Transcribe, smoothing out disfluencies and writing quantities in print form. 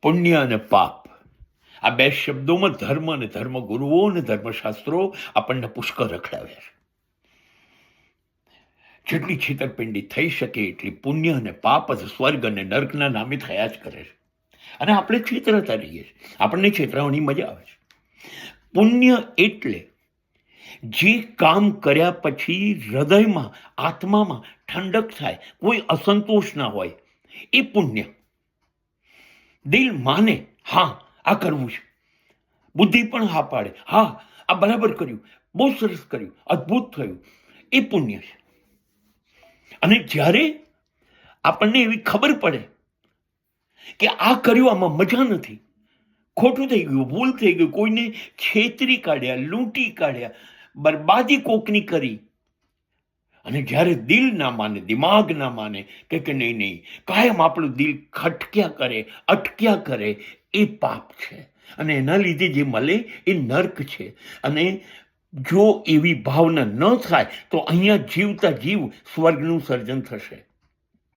પુણ્ય અને પાપ, આ બે શબ્દોમાં ધર્મ અને ધર્મગુરુઓ અને ધર્મશાસ્ત્રો આપણને પુષ્કળ રખડાવ્યા છે. જેટલી છેતરપિંડી થઈ શકે એટલી પુણ્ય અને પાપ સ્વર્ગ અને નર્કના નામે થયા જ કરે છે. અને આપણે છેતરાતા રહીએ છીએ, આપણને છેતરાવાની મજા આવે છે. પુણ્ય એટલે જે કામ કર્યા પછી હૃદયમાં, આત્મામાં ઠંડક થાય, કોઈ અસંતોષ ના હોય, એ પુણ્ય. દિલ માને, હા આ કરવું છે, બુદ્ધિ પણ હા પાડે, હા આ બરાબર કર્યું, બહુ સરસ કર્યું, અદ્ભુત થયું, એ પુણ્ય છે. અને જ્યારે આપણને એવી ખબર પડે કે આ કર્યું, આમાં મજા નથી, ખોટું થઈ ગયું, ભૂલ થઈ ગયું, કોઈને છેતરી કાઢ્યા, લૂંટી કાઢ્યા, બરબાદી કોકની કરી, અને જ્યારે દિલ ના માને, દિમાગ ના માને કે નહીં નહીં, કાયમ આપણું દિલ ખટક્યા કરે, અટક્યા કરે, એ પાપ છે. અને એના લીધે જે મળે એ નર્ક છે. અને જો એવી ભાવના ન થાય તો અહીંયા જીવતા જીવ સ્વર્ગનું સર્જન થશે.